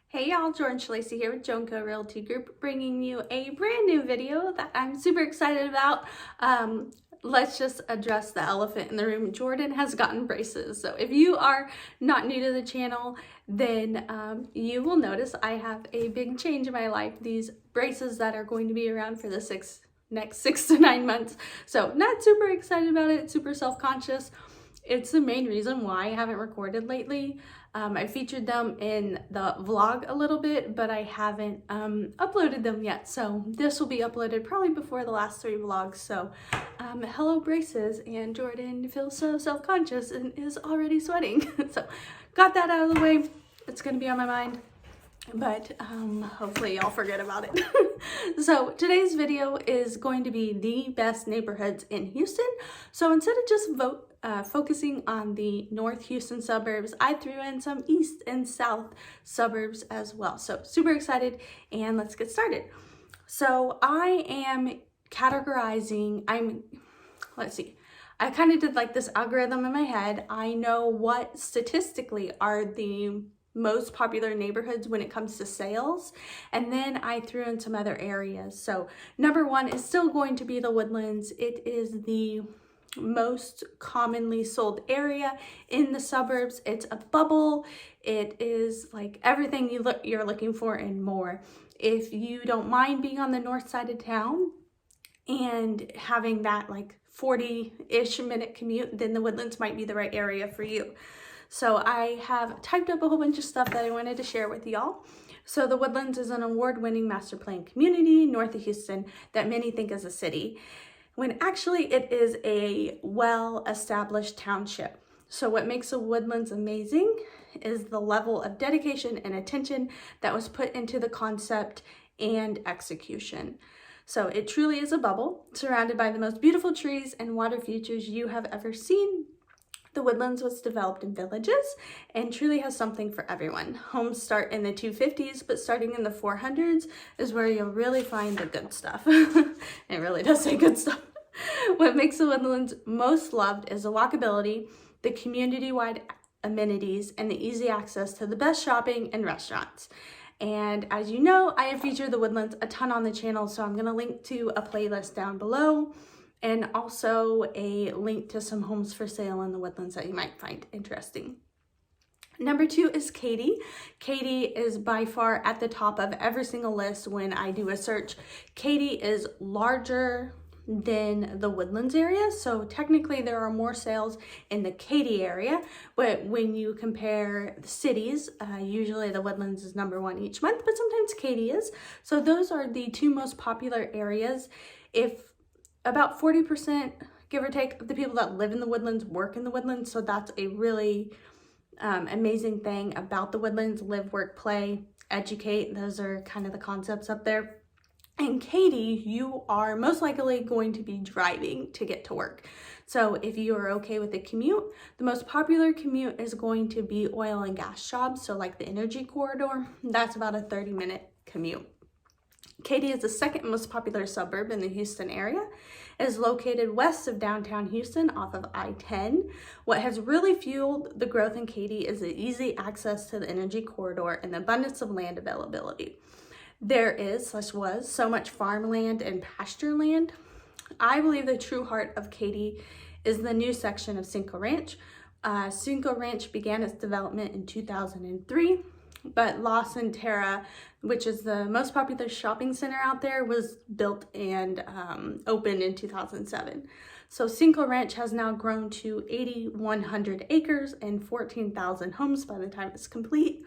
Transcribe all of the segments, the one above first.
Hey y'all, Schilleci here with Jonco Realty Group, bringing you a brand new video that I'm super excited about. Let's just address the elephant in the room. Jordan has gotten braces. So if you are not new to the channel, then you will notice I have a big change in my life. These braces that are going to be around for the next 6 to 9 months. So not super excited about it, super self-conscious. It's the main reason why I haven't recorded lately. I featured them in the vlog a little bit, but I haven't uploaded them yet. So this will be uploaded probably before the last 3 vlogs. So hello braces, and Jordan feels so self-conscious and is already sweating. So got that out of the way. It's gonna be on my mind, but hopefully y'all forget about it. So today's video is going to be the best neighborhoods in Houston. So instead of just focusing on the North Houston suburbs, I threw in some East and South suburbs as well. So super excited, and let's get started. So I am categorizing, I kind of did like this algorithm in my head. I know what statistically are the most popular neighborhoods when it comes to sales, and then I threw in some other areas. So number 1 is still going to be the Woodlands. It is the most commonly sold area in the suburbs. It's a bubble. It is like everything you're looking for and more. If you don't mind being on the north side of town and having that like 40-ish minute commute, then the Woodlands might be the right area for you. So I have typed up a whole bunch of stuff that I wanted to share with y'all. So the Woodlands is an award-winning master plan community north of Houston that many think is a city, when actually it is a well-established township. So what makes the Woodlands amazing is the level of dedication and attention that was put into the concept and execution. So it truly is a bubble surrounded by the most beautiful trees and water features you have ever seen. The Woodlands was developed in villages and truly has something for everyone. Homes start in the 250s, but starting in the 400s is where you'll really find the good stuff. It really does say good stuff. What makes the Woodlands most loved is the walkability, the community-wide amenities, and the easy access to the best shopping and restaurants. And as you know, I have featured the Woodlands a ton on the channel, so I'm going to link to a playlist down below, and also a link to some homes for sale in the Woodlands that you might find interesting. Number 2 is Katy. Katy is by far at the top of every single list when I do a search. Katy is larger than the Woodlands area, so technically there are more sales in the Katy area, but when you compare the cities, usually the Woodlands is number 1 each month, but sometimes Katy is. So those are the 2 most popular areas. If about 40%, give or take, of the people that live in the Woodlands work in the Woodlands, so that's a really amazing thing about the Woodlands. Live, work, play, educate. Those are kind of the concepts up there. In Katy, you are most likely going to be driving to get to work. So if you are okay with the commute, the most popular commute is going to be oil and gas jobs. So like the energy corridor, that's about a 30-minute commute. Katy is the 2nd most popular suburb in the Houston area. It is located west of downtown Houston off of I-10. What has really fueled the growth in Katy is the easy access to the energy corridor and the abundance of land availability. There was so much farmland and pasture land. I believe the true heart of Katy is the new section of Cinco Ranch. Cinco Ranch began its development in 2003, but La Centera, which is the most popular shopping center out there, was built and opened in 2007. So Cinco Ranch has now grown to 8,100 acres and 14,000 homes by the time it's complete.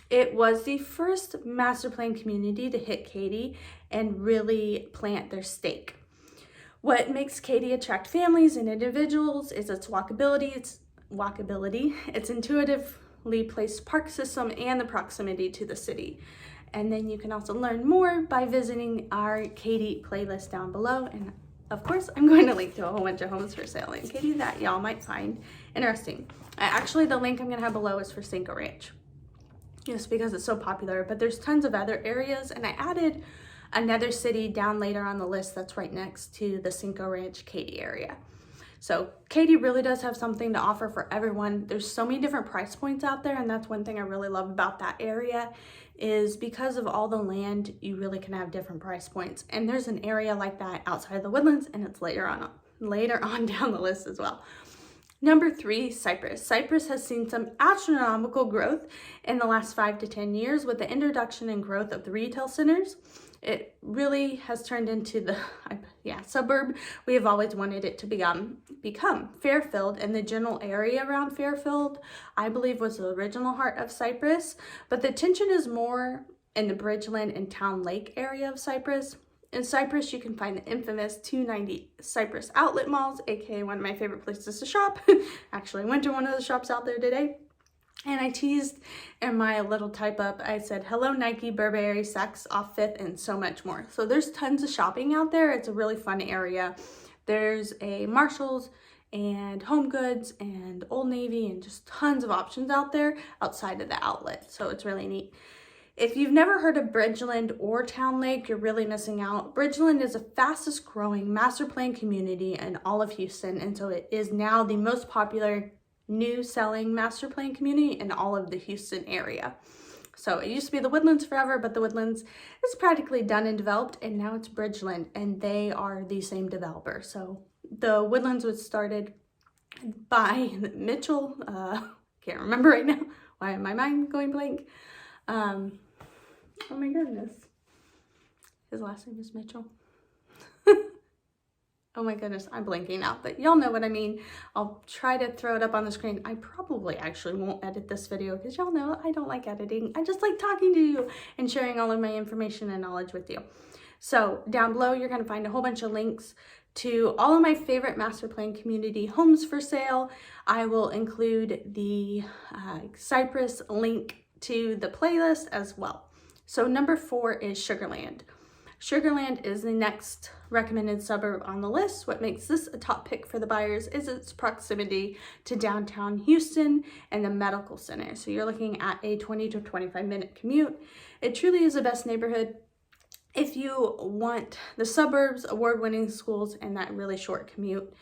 It was the first master plan community to hit Katy and really plant their stake. What makes Katy attract families and individuals is its walkability, its intuitively placed park system, and the proximity to the city. And then you can also learn more by visiting our Katy playlist down below. And of course, I'm going to link to a whole bunch of homes for sale in Katy that y'all might find interesting. Actually, the link I'm going to have below is for Cinco Ranch, just because it's so popular, but there's tons of other areas, and I added another city down later on the list that's right next to the Cinco Ranch Katy area. So Katy really does have something to offer for everyone. There's so many different price points out there, and that's one thing I really love about that area, is because of all the land, you really can have different price points. And there's an area like that outside the Woodlands, and it's later on down the list as well. Number 3, Cypress. Cypress has seen some astronomical growth in the last 5 to 10 years with the introduction and growth of the retail centers. It really has turned into the suburb we have always wanted it to become. Fairfield and the general area around Fairfield, I believe, was the original heart of Cypress, but the attention is more in the Bridgeland and Town Lake area of Cypress. In Cypress, you can find the infamous 290 Cypress outlet malls, aka one of my favorite places to shop. Actually, I went to one of the shops out there today, and I teased in my little type up, I said, hello Nike, Burberry, Saks off 5th, and so much more. So there's tons of shopping out there. It's a really fun area. There's a Marshalls and Home Goods and Old Navy and just tons of options out there outside of the outlet. So it's really neat. If you've never heard of Bridgeland or Town Lake, you're really missing out. Bridgeland is the fastest growing master plan community in all of Houston, and so it is now the most popular new selling master plan community in all of the Houston area. So it used to be the Woodlands forever, but the Woodlands is practically done and developed, and now it's Bridgeland, and they are the same developer. So the Woodlands was started by Mitchell, can't remember right now, why am my mind going blank? Oh my goodness. His last name is Mitchell. Oh my goodness, I'm blanking out, but y'all know what I mean. I'll try to throw it up on the screen. I probably actually won't edit this video because y'all know I don't like editing. I just like talking to you and sharing all of my information and knowledge with you. So down below, you're going to find a whole bunch of links to all of my favorite master plan community homes for sale. I will include the Cypress link to the playlist as well. So number 4 is Sugarland. Sugarland is the next recommended suburb on the list. What makes this a top pick for the buyers is its proximity to downtown Houston and the medical center. So you're looking at a 20 to 25 minute commute. It truly is the best neighborhood if you want the suburbs, award-winning schools, and that really short commute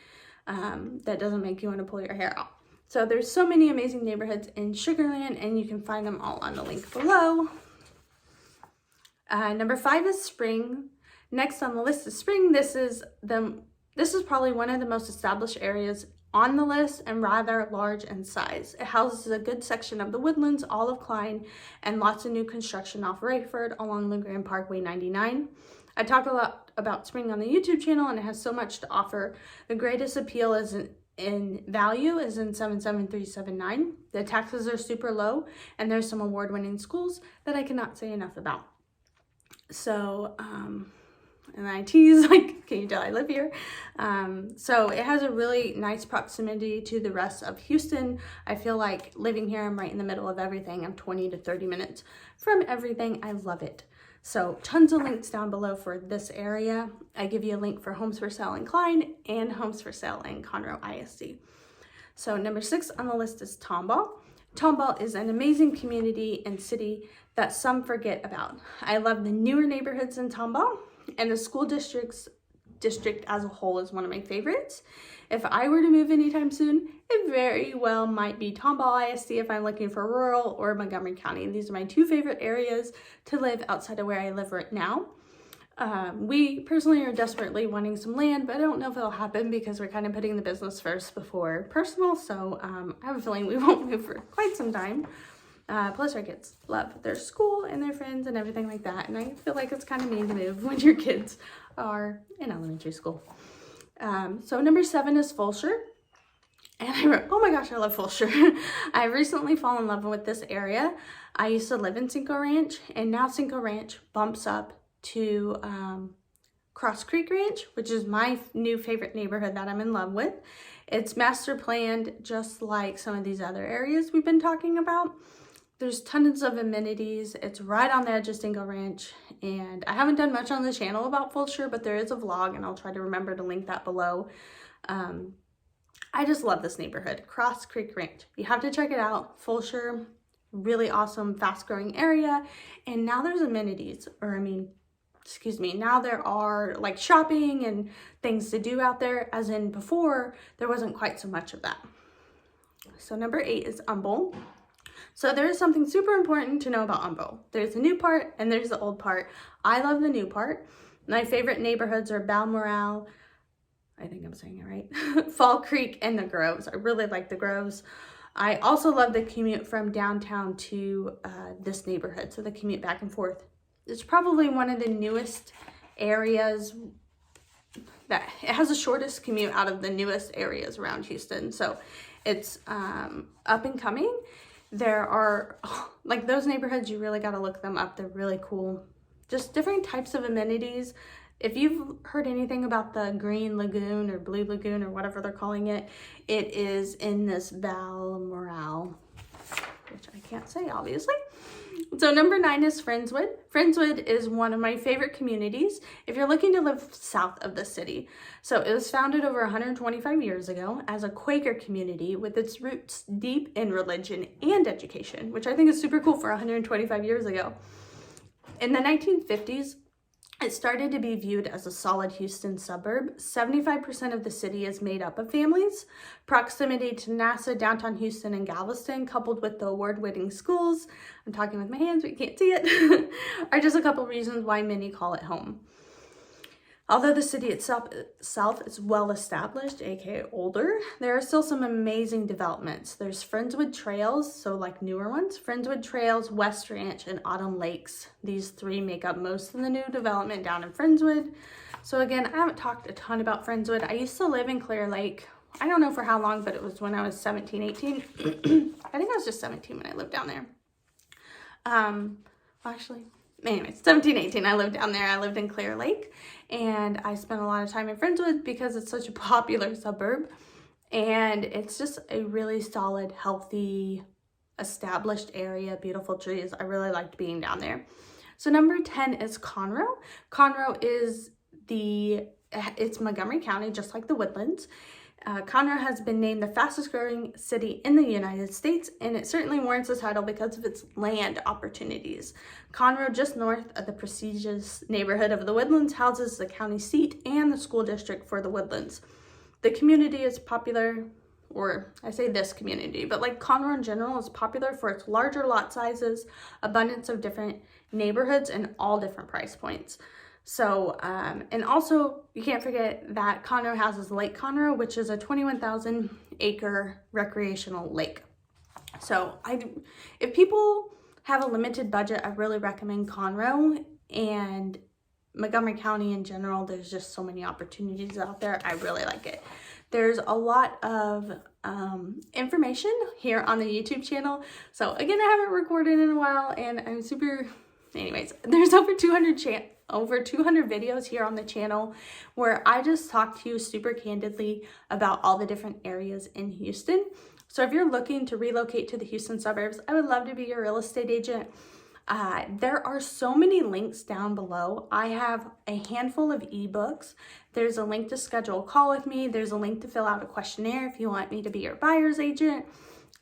that doesn't make you want to pull your hair out. So there's so many amazing neighborhoods in Sugarland, and you can find them all on the link below. Number 5 is Spring. Next on the list is Spring. This is probably one of the most established areas on the list and rather large in size. It houses a good section of the Woodlands, all of Klein, and lots of new construction off Rayford along the Grand Parkway 99. I talk a lot about Spring on the YouTube channel, and it has so much to offer. The greatest appeal is in value is in 77379. The taxes are super low, and there's some award-winning schools that I cannot say enough about. So, and I tease, like, can you tell I live here? So it has a really nice proximity to the rest of Houston. I feel like living here, I'm right in the middle of everything. I'm 20 to 30 minutes from everything. I love it. So tons of links down below for this area. I give you a link for homes for sale in Klein and homes for sale in Conroe ISD. So number 6 on the list is Tomball. Tomball is an amazing community and city that some forget about. I love the newer neighborhoods in Tomball, and the school district as a whole is one of my favorites. If I were to move anytime soon, it very well might be Tomball ISD if I'm looking for rural, or Montgomery County. These are my 2 favorite areas to live outside of where I live right now. We personally are desperately wanting some land, but I don't know if it'll happen because we're kind of putting the business first before personal. So I have a feeling we won't move for quite some time. Plus our kids love their school and their friends and everything like that. And I feel like it's kind of mean to move when your kids are in elementary school. So number 7 is Fulshear. And I wrote, oh my gosh, I love Fulshear. I recently fallen in love with this area. I used to live in Cinco Ranch, and now Cinco Ranch bumps up to Cross Creek Ranch, which is my new favorite neighborhood that I'm in love with. It's master planned just like some of these other areas we've been talking about. There's tons of amenities. It's right on the edge of Cinco Ranch, and I haven't done much on the channel about Fulshear, but there is a vlog, and I'll try to remember to link that below. I just love this neighborhood, Cross Creek Ranch. You have to check it out. Fulshear, really awesome, fast-growing area, and now there's amenities, or I mean, now there are like shopping and things to do out there, as in before there wasn't quite so much of that. So number 8 is Tomball. So there is something super important to know about Tomball. There's the new part and there's the old part. I love the new part. My favorite neighborhoods are Balmoral, I think I'm saying it right, Fall Creek, and the Groves. I really like the Groves. I also love the commute from downtown to this neighborhood, so the commute back and forth. It's probably one of the newest areas that it has the shortest commute out of the newest areas around Houston. So it's up and coming. There are, like, those neighborhoods, you really got to look them up. They're really cool. Just different types of amenities. If you've heard anything about the Green Lagoon or Blue Lagoon or whatever they're calling it, it is in this Balmoral, which I can't say, obviously. So number 9 is Friendswood. Friendswood is one of my favorite communities if you're looking to live south of the city. So it was founded over 125 years ago as a Quaker community with its roots deep in religion and education, which I think is super cool for 125 years ago. In the 1950s, it started to be viewed as a solid Houston suburb. 75% of the city is made up of families. Proximity to NASA, downtown Houston, and Galveston, coupled with the award-winning schools, I'm talking with my hands, but you can't see it, are just a couple reasons why many call it home. Although the city itself is well established, aka older, there are still some amazing developments. There's Friendswood Trails, so like newer ones, Friendswood Trails, West Ranch, and Autumn Lakes. These 3 make up most of the new development down in Friendswood. So again, I haven't talked a ton about Friendswood. I used to live in Clear Lake. I don't know for how long, but it was when I was 17, 18. I think I was just 17 when I lived down there. Anyways, 17, 18, I lived down there. I lived in Clear Lake, and I spent a lot of time in Friendswood because it's such a popular suburb, and it's just a really solid, healthy, established area, beautiful trees. I really liked being down there. So number 10 is Conroe. Conroe is it's Montgomery County, just like the Woodlands. Conroe has been named the fastest growing city in the United States, and it certainly warrants the title because of its land opportunities. Conroe, just north of the prestigious neighborhood of the Woodlands, houses the county seat and the school district for the Woodlands. The community is popular, or I say this community, but like Conroe in general is popular for its larger lot sizes, abundance of different neighborhoods, and all different price points. So, and also you can't forget that Conroe houses Lake Conroe, which is a 21,000 acre recreational lake. So if people have a limited budget, I really recommend Conroe, and Montgomery County in general. There's just so many opportunities out there. I really like it. There's a lot of information here on the YouTube channel. So again, I haven't recorded in a while, and I'm anyways, there's over 200 videos here on the channel where I just talk to you super candidly about all the different areas in Houston. So if you're looking to relocate to the Houston suburbs, I would love to be your real estate agent. There are so many links down below. I have a handful of ebooks. There's a link to schedule a call with me. There's a link to fill out a questionnaire if you want me to be your buyer's agent.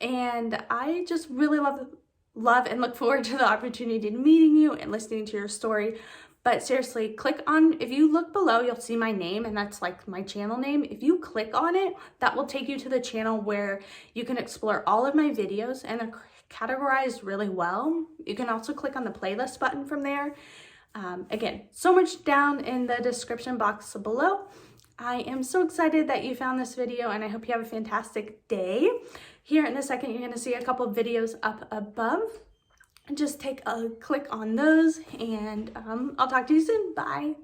And I just really love and look forward to the opportunity to meeting you and listening to your story. But seriously, if you look below, you'll see my name, and that's like my channel name. If you click on it, that will take you to the channel where you can explore all of my videos, and they're categorized really well. You can also click on the playlist button from there. Again, so much down in the description box below. I am so excited that you found this video, and I hope you have a fantastic day. Here in a second, you're going to see a couple of videos up above. Just take a click on those, and I'll talk to you soon. Bye.